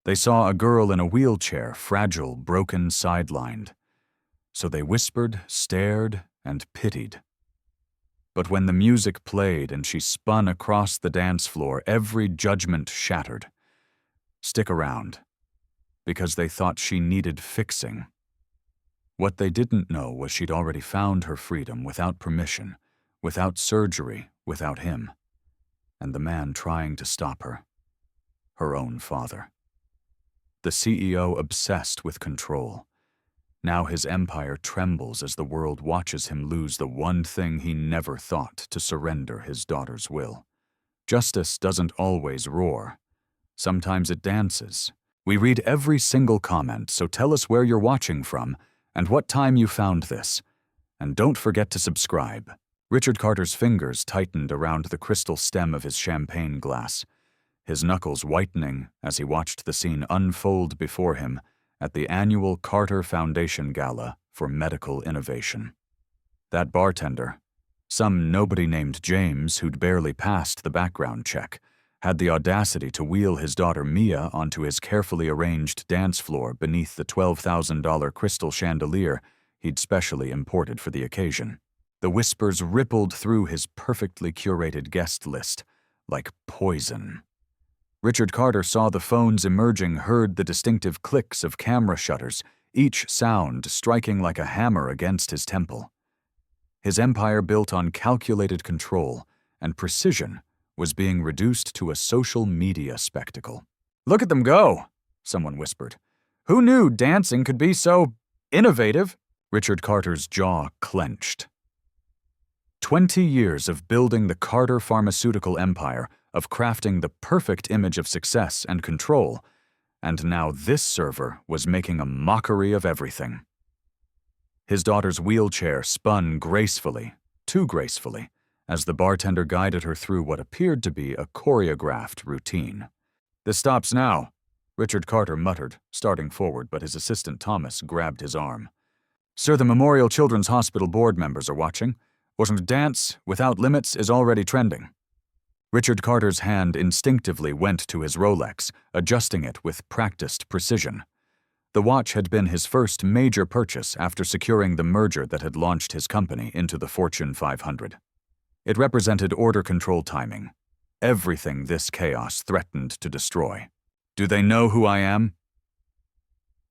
They saw a girl in a wheelchair, fragile, broken, sidelined. So they whispered, stared, and pitied. But when the music played and she spun across the dance floor, every judgment shattered. Stick around, because they thought she needed fixing. What they didn't know was she'd already found her freedom without permission, without surgery, without him. And the man trying to stop her, her own father. The CEO obsessed with control. Now his empire trembles as the world watches him lose the one thing he never thought to surrender: his daughter's will. Justice doesn't always roar. Sometimes it dances. We read every single comment, so tell us where you're watching from and what time you found this. And don't forget to subscribe. Richard Carter's fingers tightened around the crystal stem of his champagne glass, his knuckles whitening as he watched the scene unfold before him at the annual Carter Foundation Gala for Medical Innovation. That bartender, some nobody named James who'd barely passed the background check, had the audacity to wheel his daughter Mia onto his carefully arranged dance floor beneath the $12,000 crystal chandelier he'd specially imported for the occasion. The whispers rippled through his perfectly curated guest list like poison. Richard Carter saw the phones emerging, heard the distinctive clicks of camera shutters, each sound striking like a hammer against his temple. His empire, built on calculated control and precision, was being reduced to a social media spectacle. "Look at them go," someone whispered. "Who knew dancing could be so innovative?" Richard Carter's jaw clenched. 20 years of building the Carter pharmaceutical empire, of crafting the perfect image of success and control, and now this server was making a mockery of everything. His daughter's wheelchair spun gracefully, too gracefully, as the bartender guided her through what appeared to be a choreographed routine. "This stops now," Richard Carter muttered, starting forward, but his assistant Thomas grabbed his arm. "Sir, the Memorial Children's Hospital board members are watching. Wasn't dance without limits is already trending." Richard Carter's hand instinctively went to his Rolex, adjusting it with practiced precision. The watch had been his first major purchase after securing the merger that had launched his company into the Fortune 500. It represented order control timing, everything this chaos threatened to destroy. "Do they know who I am?"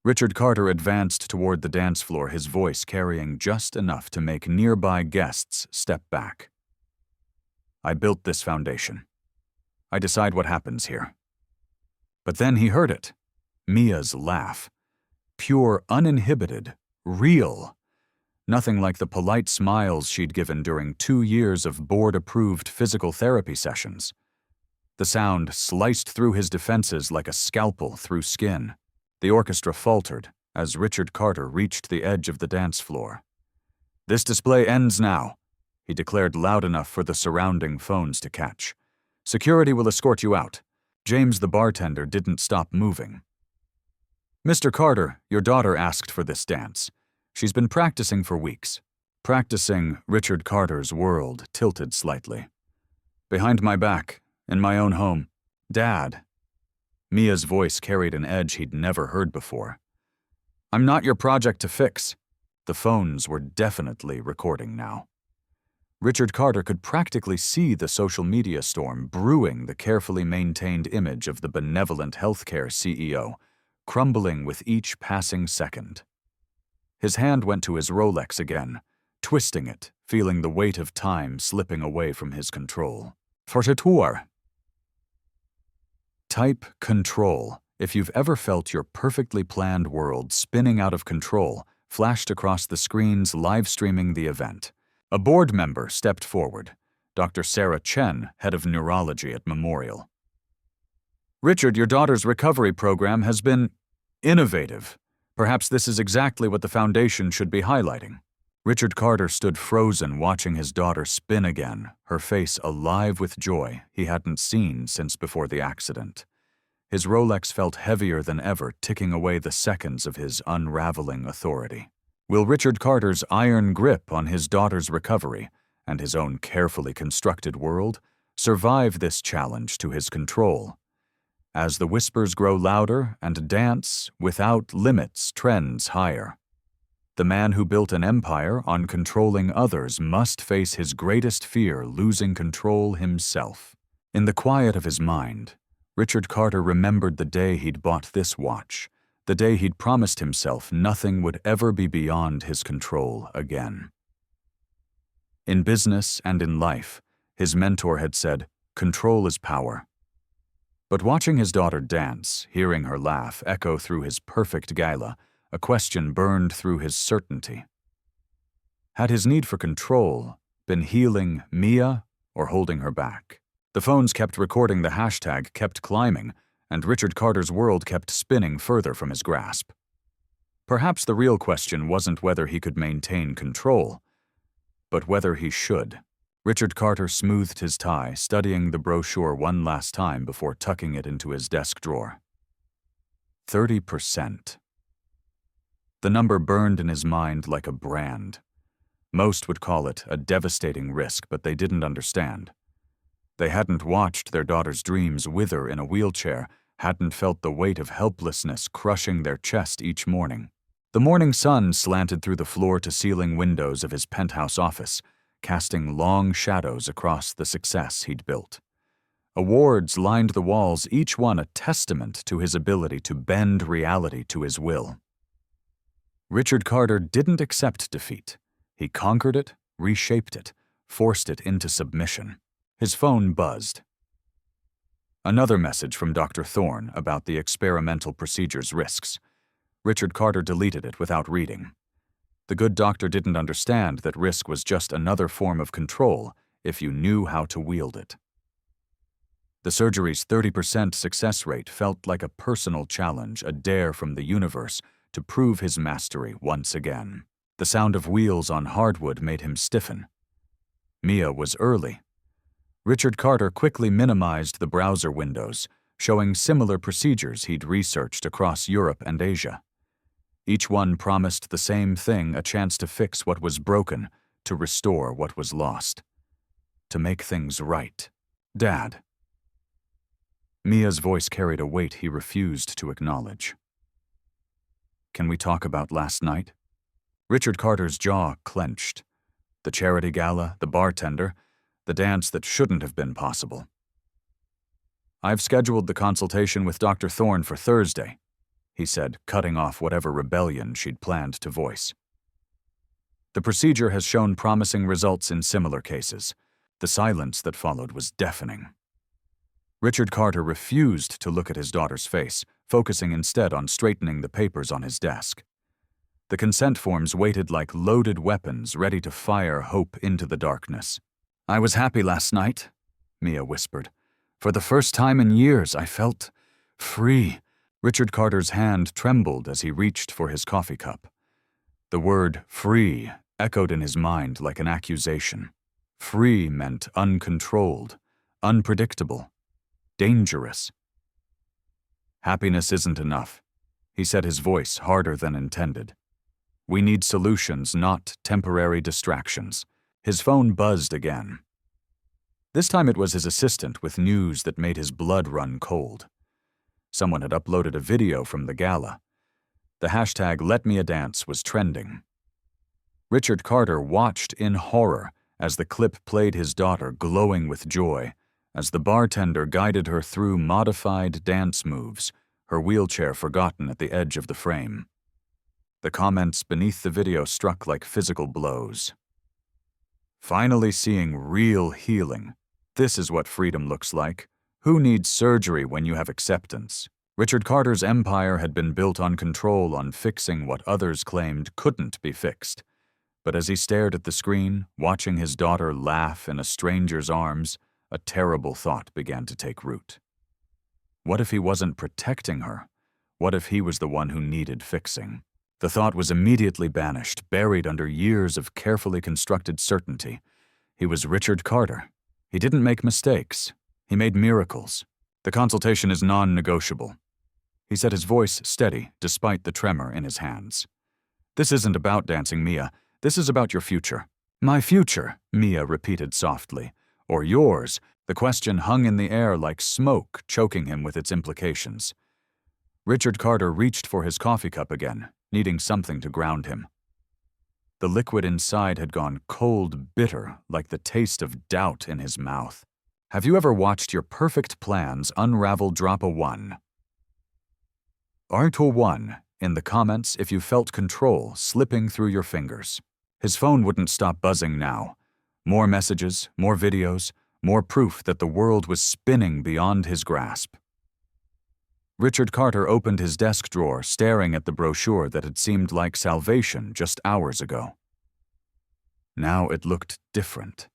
Richard Carter advanced toward the dance floor, his voice carrying just enough to make nearby guests step back. "I built this foundation. I decide what happens here." But then he heard it. Mia's laugh. Pure, uninhibited, real. Nothing like the polite smiles she'd given during 2 years of board-approved physical therapy sessions. The sound sliced through his defenses like a scalpel through skin. The orchestra faltered as Richard Carter reached the edge of the dance floor. "This display ends now," he declared loud enough for the surrounding phones to catch. "Security will escort you out." James the bartender didn't stop moving. "Mr. Carter, your daughter asked for this dance. She's been practicing for weeks." Practicing, Richard Carter's world tilted slightly. "Behind my back, in my own home. Dad." Mia's voice carried an edge he'd never heard before. "I'm not your project to fix." The phones were definitely recording now. Richard Carter could practically see the social media storm brewing the carefully maintained image of the benevolent healthcare CEO, crumbling with each passing second. His hand went to his Rolex again, twisting it, feeling the weight of time slipping away from his control. "Fortitude." Type control if you've ever felt your perfectly planned world spinning out of control, flashed across the screens live streaming the event. A board member stepped forward, Dr. Sarah Chen, head of neurology at Memorial. "Richard, your daughter's recovery program has been innovative. Perhaps this is exactly what the foundation should be highlighting." Richard Carter stood frozen, watching his daughter spin again, her face alive with joy he hadn't seen since before the accident. His Rolex felt heavier than ever, ticking away the seconds of his unraveling authority. Will Richard Carter's iron grip on his daughter's recovery and his own carefully constructed world survive this challenge to his control? As the whispers grow louder and dance without limits trends higher. The man who built an empire on controlling others must face his greatest fear, losing control himself. In the quiet of his mind, Richard Carter remembered the day he'd bought this watch, the day he'd promised himself nothing would ever be beyond his control again. In business and in life, his mentor had said, "Control is power." But watching his daughter dance, hearing her laugh echo through his perfect gala, a question burned through his certainty. Had his need for control been healing Mia or holding her back? The phones kept recording, the hashtag kept climbing, and Richard Carter's world kept spinning further from his grasp. Perhaps the real question wasn't whether he could maintain control, but whether he should. Richard Carter smoothed his tie, studying the brochure one last time before tucking it into his desk drawer. 30%. The number burned in his mind like a brand. Most would call it a devastating risk, but they didn't understand. They hadn't watched their daughter's dreams wither in a wheelchair, hadn't felt the weight of helplessness crushing their chest each morning. The morning sun slanted through the floor-to-ceiling windows of his penthouse office, casting long shadows across the success he'd built. Awards lined the walls, each one a testament to his ability to bend reality to his will. Richard Carter didn't accept defeat. He conquered it, reshaped it, forced it into submission. His phone buzzed. Another message from Dr. Thorne about the experimental procedure's risks. Richard Carter deleted it without reading. The good doctor didn't understand that risk was just another form of control if you knew how to wield it. The surgery's 30% success rate felt like a personal challenge, a dare from the universe to prove his mastery once again. The sound of wheels on hardwood made him stiffen. Mia was early. Richard Carter quickly minimized the browser windows, showing similar procedures he'd researched across Europe and Asia. Each one promised the same thing, a chance to fix what was broken, to restore what was lost, to make things right. "Dad." Mia's voice carried a weight he refused to acknowledge. "Can we talk about last night?" Richard Carter's jaw clenched. The charity gala, the bartender, the dance that shouldn't have been possible. "I've scheduled the consultation with Dr. Thorne for Thursday," he said, cutting off whatever rebellion she'd planned to voice. "The procedure has shown promising results in similar cases." The silence that followed was deafening. Richard Carter refused to look at his daughter's face, focusing instead on straightening the papers on his desk. The consent forms waited like loaded weapons ready to fire hope into the darkness. "I was happy last night," Mia whispered. "For the first time in years, I felt free." Richard Carter's hand trembled as he reached for his coffee cup. The word free echoed in his mind like an accusation. Free meant uncontrolled, unpredictable, dangerous. "Happiness isn't enough," he said, his voice harder than intended. "We need solutions, not temporary distractions." His phone buzzed again. This time it was his assistant with news that made his blood run cold. Someone had uploaded a video from the gala. The hashtag #LetMiaDance was trending. Richard Carter watched in horror as the clip played his daughter glowing with joy, as the bartender guided her through modified dance moves, her wheelchair forgotten at the edge of the frame. The comments beneath the video struck like physical blows. "Finally seeing real healing. This is what freedom looks like. Who needs surgery when you have acceptance?" Richard Carter's empire had been built on control, on fixing what others claimed couldn't be fixed. But as he stared at the screen, watching his daughter laugh in a stranger's arms, a terrible thought began to take root. What if he wasn't protecting her? What if he was the one who needed fixing? The thought was immediately banished, buried under years of carefully constructed certainty. He was Richard Carter. He didn't make mistakes. He made miracles. "The consultation is non-negotiable," he said, his voice steady despite the tremor in his hands. "This isn't about dancing, Mia. This is about your future." "My future," Mia repeated softly. "Or yours." The question hung in the air like smoke, choking him with its implications. Richard Carter reached for his coffee cup again, needing something to ground him. The liquid inside had gone cold bitter, like the taste of doubt in his mouth. Have you ever watched your perfect plans unravel? Drop a 1. Art 1 in the comments if you felt control slipping through your fingers. His phone wouldn't stop buzzing now. More messages, more videos, more proof that the world was spinning beyond his grasp. Richard Carter opened his desk drawer, staring at the brochure that had seemed like salvation just hours ago. Now it looked different.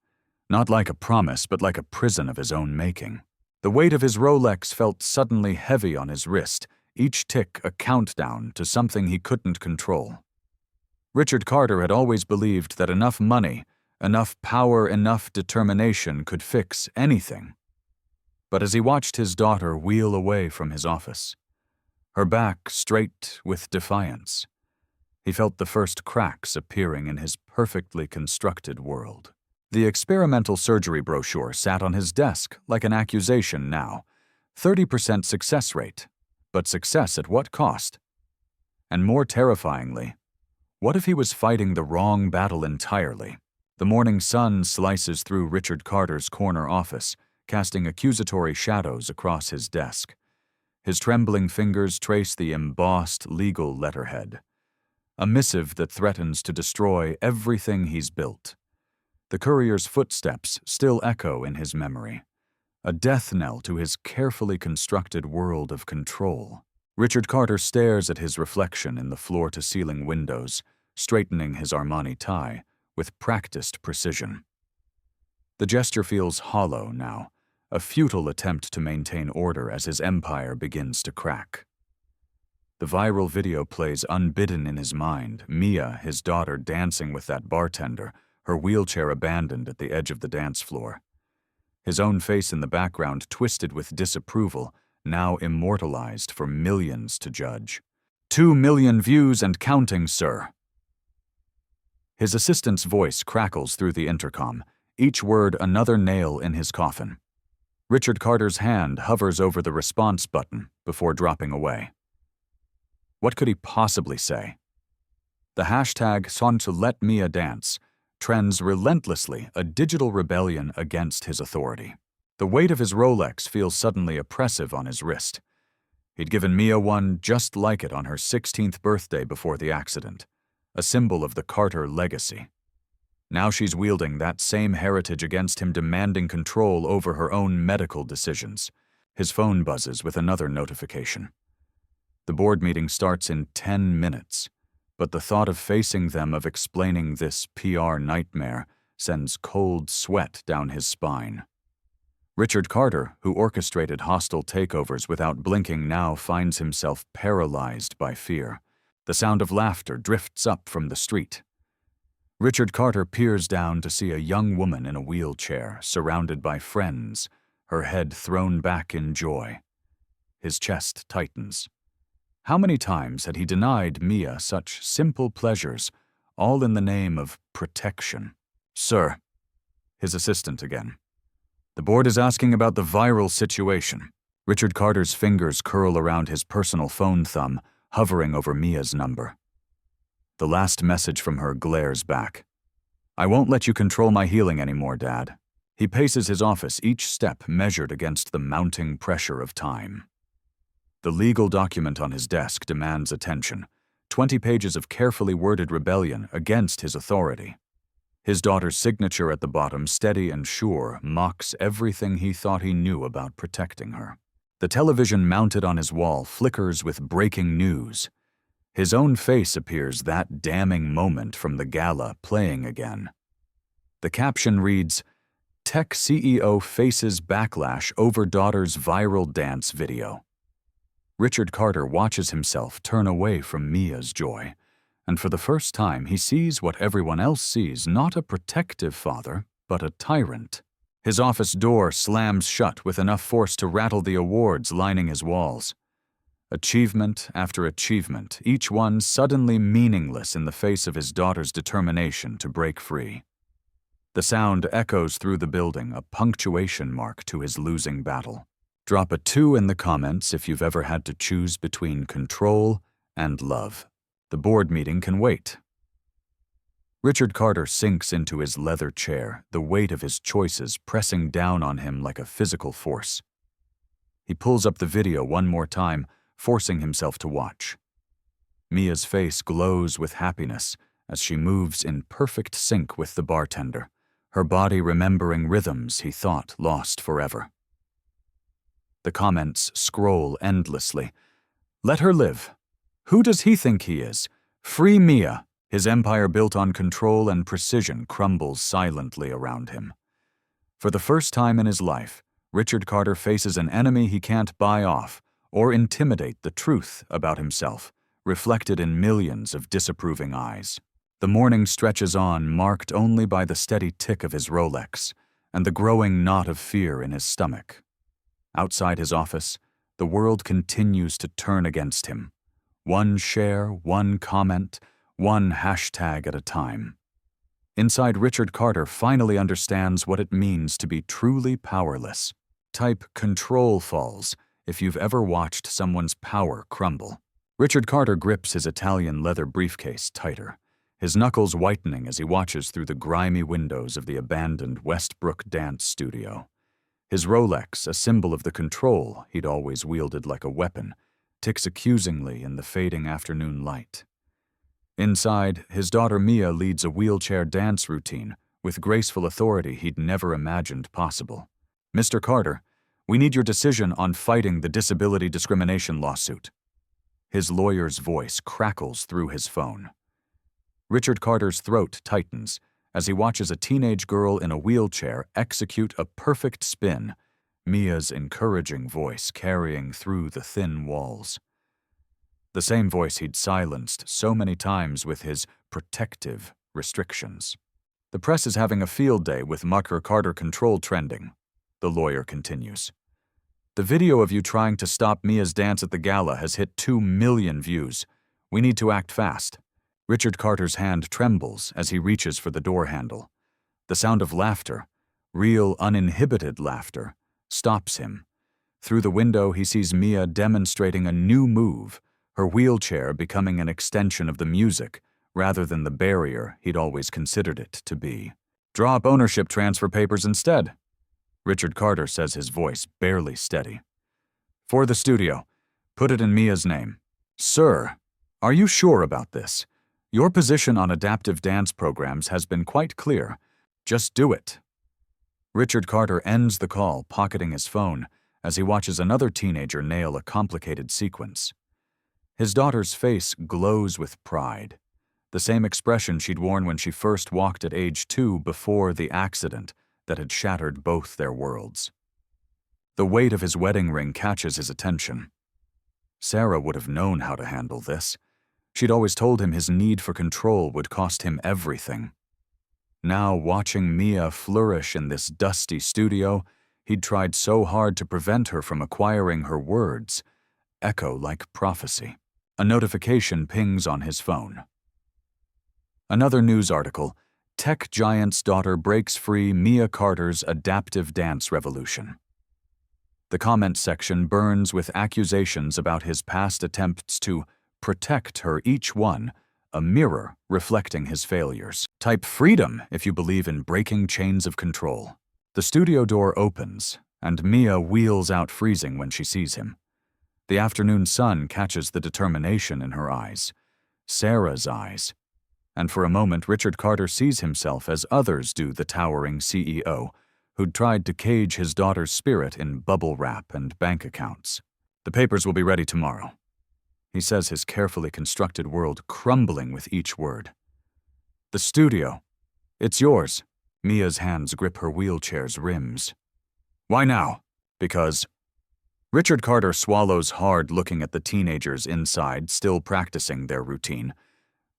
Not like a promise, but like a prison of his own making. The weight of his Rolex felt suddenly heavy on his wrist, each tick a countdown to something he couldn't control. Richard Carter had always believed that enough money, enough power, enough determination could fix anything. But as he watched his daughter wheel away from his office, her back straight with defiance, he felt the first cracks appearing in his perfectly constructed world. The experimental surgery brochure sat on his desk like an accusation now. 30% success rate. But success at what cost? And more terrifyingly, what if he was fighting the wrong battle entirely? The morning sun slices through Richard Carter's corner office, casting accusatory shadows across his desk. His trembling fingers trace the embossed legal letterhead, a missive that threatens to destroy everything he's built. The courier's footsteps still echo in his memory, a death knell to his carefully constructed world of control. Richard Carter stares at his reflection in the floor-to-ceiling windows, straightening his Armani tie with practiced precision. The gesture feels hollow now, a futile attempt to maintain order as his empire begins to crack. The viral video plays unbidden in his mind, Mia, his daughter, dancing with that bartender, her wheelchair abandoned at the edge of the dance floor. His own face in the background twisted with disapproval, now immortalized for millions to judge. 2 million views and counting, sir. His assistant's voice crackles through the intercom, each word another nail in his coffin. Richard Carter's hand hovers over the response button before dropping away. What could he possibly say? The hashtag "Son to let Mia dance" trends relentlessly, a digital rebellion against his authority. The weight of his Rolex feels suddenly oppressive on his wrist. He'd given Mia one just like it on her 16th birthday before the accident, a symbol of the Carter legacy. Now she's wielding that same heritage against him, demanding control over her own medical decisions. His phone buzzes with another notification. The board meeting starts in 10 minutes. But the thought of facing them, of explaining this PR nightmare, sends cold sweat down his spine. Richard Carter, who orchestrated hostile takeovers without blinking, now finds himself paralyzed by fear. The sound of laughter drifts up from the street. Richard Carter peers down to see a young woman in a wheelchair, surrounded by friends, her head thrown back in joy. His chest tightens. How many times had he denied Mia such simple pleasures, all in the name of protection? Sir, his assistant again. The board is asking about the viral situation. Richard Carter's fingers curl around his personal phone thumb, hovering over Mia's number. The last message from her glares back. I won't let you control my healing anymore, Dad. He paces his office, each step measured against the mounting pressure of time. The legal document on his desk demands attention. 20 pages of carefully worded rebellion against his authority. His daughter's signature at the bottom, steady and sure, mocks everything he thought he knew about protecting her. The television mounted on his wall flickers with breaking news. His own face appears that damning moment from the gala playing again. The caption reads, Tech CEO faces backlash over daughter's viral dance video. Richard Carter watches himself turn away from Mia's joy, and for the first time he sees what everyone else sees, not a protective father, but a tyrant. His office door slams shut with enough force to rattle the awards lining his walls. Achievement after achievement, each one suddenly meaningless in the face of his daughter's determination to break free. The sound echoes through the building, a punctuation mark to his losing battle. Drop a 2 in the comments if you've ever had to choose between control and love. The board meeting can wait. Richard Carter sinks into his leather chair, the weight of his choices pressing down on him like a physical force. He pulls up the video one more time, forcing himself to watch. Mia's face glows with happiness as she moves in perfect sync with the bartender, her body remembering rhythms he thought lost forever. The comments scroll endlessly. Let her live. Who does he think he is? Free Mia. His empire built on control and precision crumbles silently around him. For the first time in his life, Richard Carter faces an enemy he can't buy off or intimidate the truth about himself, reflected in millions of disapproving eyes. The morning stretches on, marked only by the steady tick of his Rolex and the growing knot of fear in his stomach. Outside his office, the world continues to turn against him. One share, one comment, one hashtag at a time. Inside, Richard Carter finally understands what it means to be truly powerless. Type control falls if you've ever watched someone's power crumble. Richard Carter grips his Italian leather briefcase tighter, his knuckles whitening as he watches through the grimy windows of the abandoned Westbrook dance studio. His Rolex, a symbol of the control he'd always wielded like a weapon, ticks accusingly in the fading afternoon light. Inside, his daughter Mia leads a wheelchair dance routine with graceful authority he'd never imagined possible. Mr. Carter, we need your decision on fighting the disability discrimination lawsuit. His lawyer's voice crackles through his phone. Richard Carter's throat tightens as he watches a teenage girl in a wheelchair execute a perfect spin, Mia's encouraging voice carrying through the thin walls. The same voice he'd silenced so many times with his protective restrictions. The press is having a field day with Mucker Carter control trending. The lawyer continues. The video of you trying to stop Mia's dance at the gala has hit 2 million views. We need to act fast. Richard Carter's hand trembles as he reaches for the door handle. The sound of laughter, real uninhibited laughter, stops him. Through the window, he sees Mia demonstrating a new move, her wheelchair becoming an extension of the music rather than the barrier he'd always considered it to be. Draw up ownership transfer papers instead, Richard Carter says, his voice barely steady. For the studio, put it in Mia's name. Sir, are you sure about this? Your position on adaptive dance programs has been quite clear. Just do it. Richard Carter ends the call, pocketing his phone, as he watches another teenager nail a complicated sequence. His daughter's face glows with pride, the same expression she'd worn when she first walked at age 2 before the accident that had shattered both their worlds. The weight of his wedding ring catches his attention. Sarah would have known how to handle this. She'd always told him his need for control would cost him everything. Now, watching Mia flourish in this dusty studio, he'd tried so hard to prevent her from acquiring her words, echo like prophecy. A notification pings on his phone. Another news article, Tech Giant's daughter breaks free Mia Carter's adaptive dance revolution. The comment section burns with accusations about his past attempts to protect her, each one a mirror reflecting his failures. Type freedom if you believe in breaking chains of control. The studio door opens, and Mia wheels out freezing when she sees him. The afternoon sun catches the determination in her eyes, Sarah's eyes, and for a moment Richard Carter sees himself as others do the towering CEO, who'd tried to cage his daughter's spirit in bubble wrap and bank accounts. The papers will be ready tomorrow, he says, his carefully constructed world crumbling with each word. The studio. It's yours. Mia's hands grip her wheelchair's rims. Why now? Because... Richard Carter swallows hard, looking at the teenagers inside, still practicing their routine.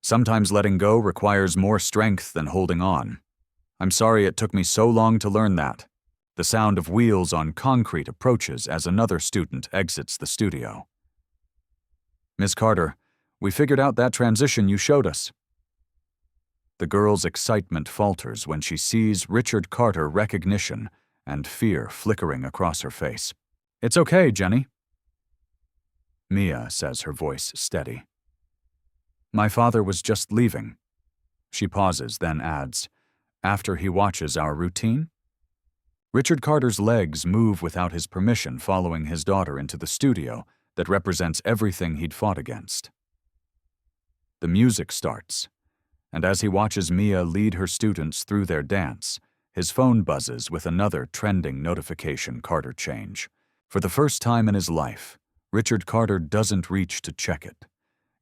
Sometimes letting go requires more strength than holding on. I'm sorry it took me so long to learn that. The sound of wheels on concrete approaches as another student exits the studio. Miss Carter, we figured out that transition you showed us. The girl's excitement falters when she sees Richard Carter recognition and fear flickering across her face. "It's okay, Jenny," Mia says, her voice steady. "My father was just leaving." She pauses, then adds, "After he watches our routine?" Richard Carter's legs move without his permission, following his daughter into the studio that represents everything he'd fought against. The music starts, and as he watches Mia lead her students through their dance, his phone buzzes with another trending notification: Carter change. For the first time in his life, Richard Carter doesn't reach to check it.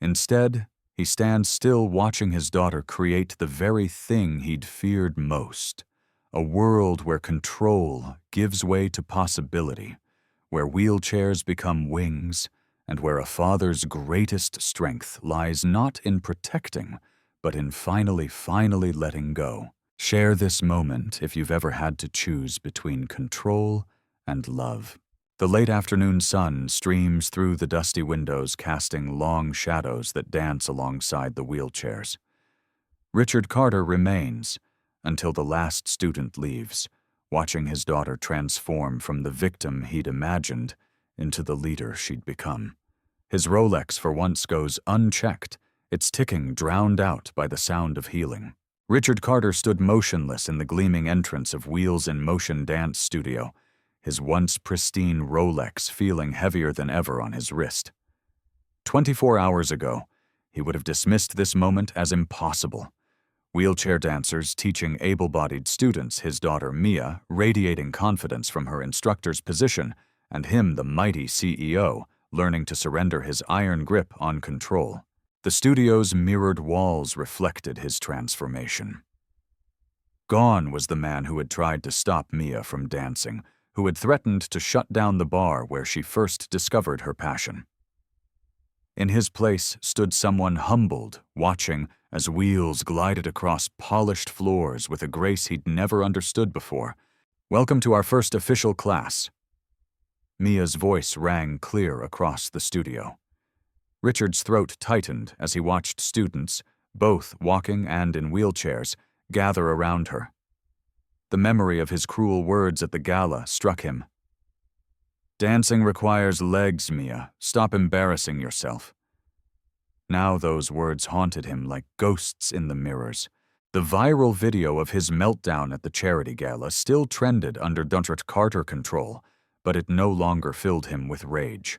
Instead, he stands still watching his daughter create the very thing he'd feared most: a world where control gives way to possibility, where wheelchairs become wings, and where a father's greatest strength lies not in protecting, but in finally letting go. Share this moment if you've ever had to choose between control and love. The late afternoon sun streams through the dusty windows, casting long shadows that dance alongside the wheelchairs. Richard Carter remains until the last student leaves, watching his daughter transform from the victim he'd imagined into the leader she'd become. His Rolex for once goes unchecked, its ticking drowned out by the sound of healing. Richard Carter stood motionless in the gleaming entrance of Wheels in Motion Dance Studio, his once pristine Rolex feeling heavier than ever on his wrist. 24 hours ago, he would have dismissed this moment as impossible. Wheelchair dancers teaching able-bodied students, his daughter Mia radiating confidence from her instructor's position, and him, the mighty CEO, learning to surrender his iron grip on control. The studio's mirrored walls reflected his transformation. Gone was the man who had tried to stop Mia from dancing, who had threatened to shut down the bar where she first discovered her passion. In his place stood someone humbled, watching as Wheels glided across polished floors with a grace he'd never understood before. "Welcome to our first official class." Mia's voice rang clear across the studio. Richard's throat tightened as he watched students, both walking and in wheelchairs, gather around her. The memory of his cruel words at the gala struck him. "Dancing requires legs, Mia. Stop embarrassing yourself." Now those words haunted him like ghosts in the mirrors. The viral video of his meltdown at the charity gala still trended under Richard Carter control, but it no longer filled him with rage.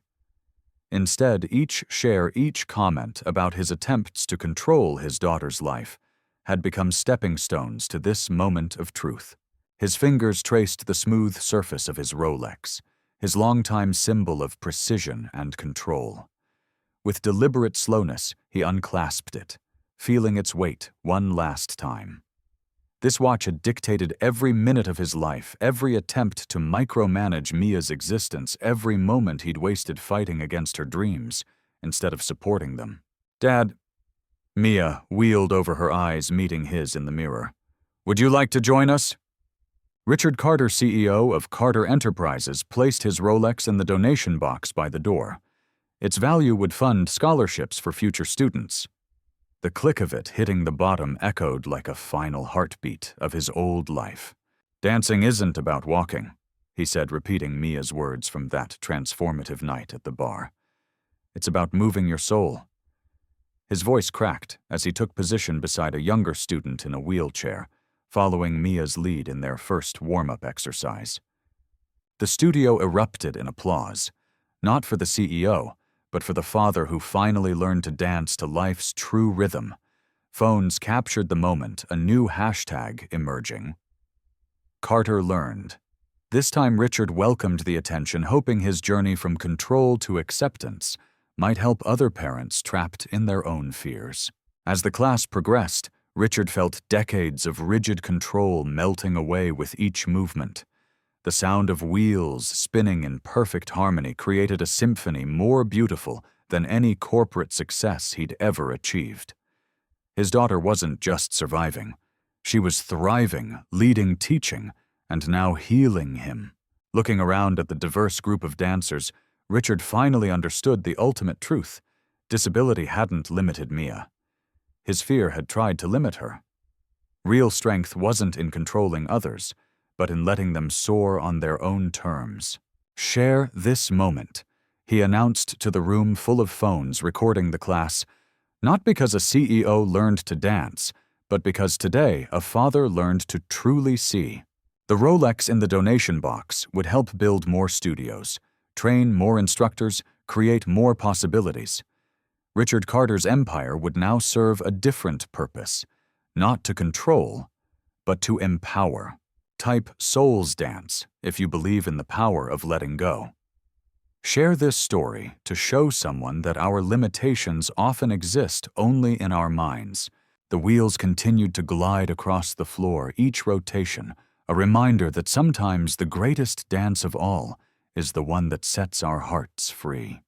Instead, each comment about his attempts to control his daughter's life had become stepping stones to this moment of truth. His fingers traced the smooth surface of his Rolex, his longtime symbol of precision and control. With deliberate slowness, he unclasped it, feeling its weight one last time. This watch had dictated every minute of his life, every attempt to micromanage Mia's existence, every moment he'd wasted fighting against her dreams instead of supporting them. "Dad," Mia wheeled over her eyes, meeting his in the mirror. "Would you like to join us?" Richard Carter, CEO of Carter Enterprises, placed his Rolex in the donation box by the door. Its value would fund scholarships for future students. The click of it hitting the bottom echoed like a final heartbeat of his old life. "Dancing isn't about walking," he said, repeating Mia's words from that transformative night at the bar. "It's about moving your soul." His voice cracked as he took position beside a younger student in a wheelchair, following Mia's lead in their first warm-up exercise. The studio erupted in applause, not for the CEO, but for the father who finally learned to dance to life's true rhythm. Phones captured the moment, a new hashtag emerging. Carter learned. This time Richard welcomed the attention, hoping his journey from control to acceptance might help other parents trapped in their own fears. As the class progressed, Richard felt decades of rigid control melting away with each movement. The sound of wheels spinning in perfect harmony created a symphony more beautiful than any corporate success he'd ever achieved. His daughter wasn't just surviving. She was thriving, leading, teaching, and now healing him. Looking around at the diverse group of dancers, Richard finally understood the ultimate truth. Disability hadn't limited Mia. His fear had tried to limit her. Real strength wasn't in controlling others, but in letting them soar on their own terms. "Share this moment," he announced to the room full of phones recording the class, not because a CEO learned to dance, but because today a father learned to truly see. The Rolex in the donation box would help build more studios, train more instructors, create more possibilities. Richard Carter's empire would now serve a different purpose, not to control, but to empower. Type Soul's Dance if you believe in the power of letting go. Share this story to show someone that our limitations often exist only in our minds. The wheels continued to glide across the floor, each rotation, a reminder that sometimes the greatest dance of all is the one that sets our hearts free.